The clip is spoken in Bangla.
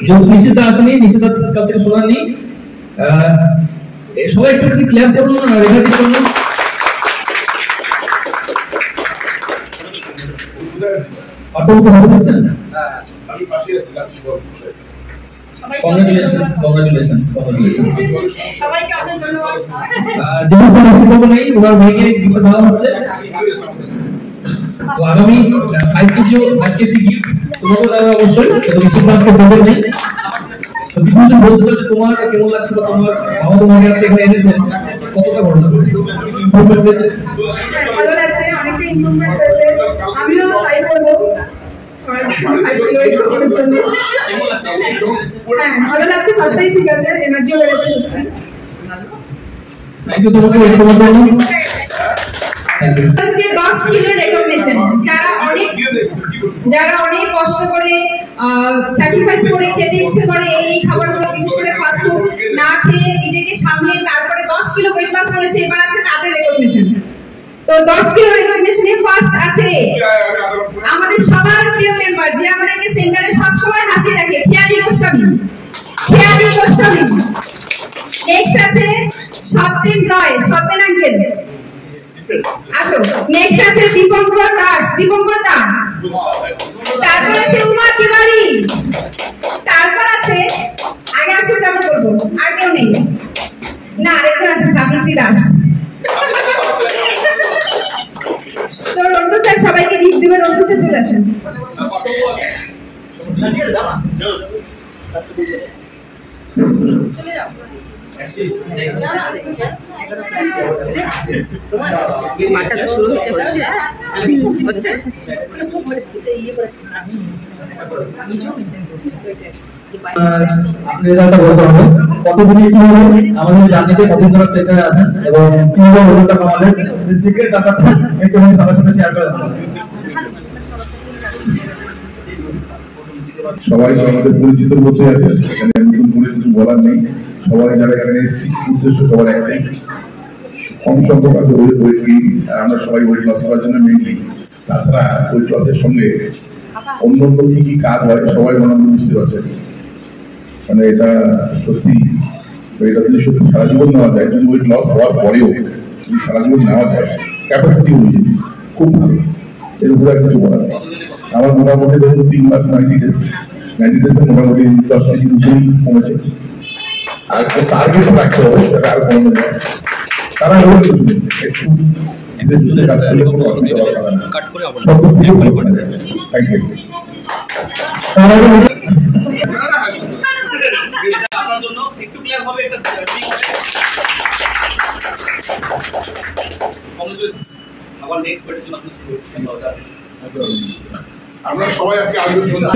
যেহেতু নিষিদ্ধ আসেনি, নিষিদ্ধ কাল থেকে শোনানি, সবাই একটু ক্ল্যাপ করুন না, রেখাটি করুন। অর্থ ভালো করছেন? আমি পাশে আছি, যাচ্ছি বল। কংগ্রাচুলেশনস, কংগ্রাচুলেশনস, কংগ্রাচুলেশনস সবাইকে অনেক ধন্যবাদ। যেহেতু নিষিদ্ধ নেই, ওনার ভাইকে গিফট দেওয়া হচ্ছে। তো আগামী 5 কেজি গিফট তোমাকে দেওয়া অবশ্যই, এবং নিষিদ্ধ আজকে বলতে নেই। তো কিছু যদি বলতে চাও যে তোমার কেমন লাগছে, বা তোমার বাবা তোমাকে আজকে এখানে এনেছেন, কতটা ভালো লাগছে? ইমপ্রুভমেন্ট হয়েছে? ভালো লাগছে, অনেকটা ইমপ্রুভমেন্ট হয়েছে। আমিও ট্রাই করব ভালো লাগছে, সবটাই ঠিক আছে, এনার্জিও বেড়েছে। থ্যাংক ইউ তোমাকে। হচ্ছে 10 কিলো রেকগনিশন, যারা অনেক কষ্ট করে স্যাক্রিফাইস করে খেতে ইচ্ছে করে এই খাবারগুলো, বিশেষ করে ফাস্ট ফুড না খেয়ে নিজেকে সামলে তারপরে 10 কিলো ওয়েট লস করেছে, এবার আছে তাদের রেকগনিশন। তো 10 কিলো রেকগনিশনে ফার্স্ট আছে আমাদের সবার প্রিয় মেম্বার, যে আমাদেরকে সেন্টারে সব সময় হাসি রাখে, খেয়ালি গোস্বামী। খেয়ালি গোস্বামী। নেক্সট আছে সত্যেন রয়, সত্যেন আঙ্কেল আসো। নেক্সট আছে দীপঙ্কর দাস, দীপঙ্কর দা। তারপর আছে উমা তিওয়ারি। তারপর আছে, আগে আসুন তারপর বলবো, আর কেউ নেই না, আরেকজন আছে সাবিত্রী দাস। তো রন্টু স্যার সবাইকে গিফট দিবেন, রন্টু স্যার চলে আসেন। মাঠটা শুরু হচ্ছে হচ্ছে হচ্ছে আপনি রেজাল্টটা বলতে হবে, কতদিনে কি হলো, আমাদের জার্নিতে কতদিন ধরে সেন্টারে আছেন এবং কিভাবে ওজনটা কমালেন, এই সিক্রেট ব্যাপারটা একটু সবার সাথে শেয়ার করে দেন। সবাই আমাদের পরিচিতর মধ্যে আছে, এখানে নতুন করে কিছু বলার নেই। সবাই যারা এখানে এসেছি, উদ্দেশ্য সবার একটাই, কম সংখ্যক আছে ওয়েট গেইন, আর আমরা সবাই ওয়েট লস করার জন্য মেনলি। তাছাড়া ওয়েট লসের সঙ্গে অন্য অন্য কি কি কাজ হয় সবাই মনে বুঝতে পারছেন। মানে এটা সত্যি, এটা যদি সত্যি সারা জীবন নেওয়া যায়, যদি ওয়েট লস হওয়ার পরেও যদি সারা জীবন নেওয়া যায়, ক্যাপাসিটি অনুযায়ী খুব ভালো। এর উপরে আর কিছু বলার নেই। আমার মোটামুটি ধরুন 3 মাস 90 ডেজে মোটামুটি 10 কেজির উপরেই কমেছে। আর টার্গেট রাখতে হবে, সেটা আর কমানো যায়। তারা এমন কিছু নেই, একটু ধীরে সুস্থে কাজ করলে কোনো অসুবিধা হওয়ার কথা না, সব দিক থেকে ভালো করা যায়। Thank you. আপনার জন্য একটু ক্লিয়ার হবে, একটা আবার নেক্সট কোয়েশ্চেন জন্য আপনি আমরা সবাই আজকে আলোচনা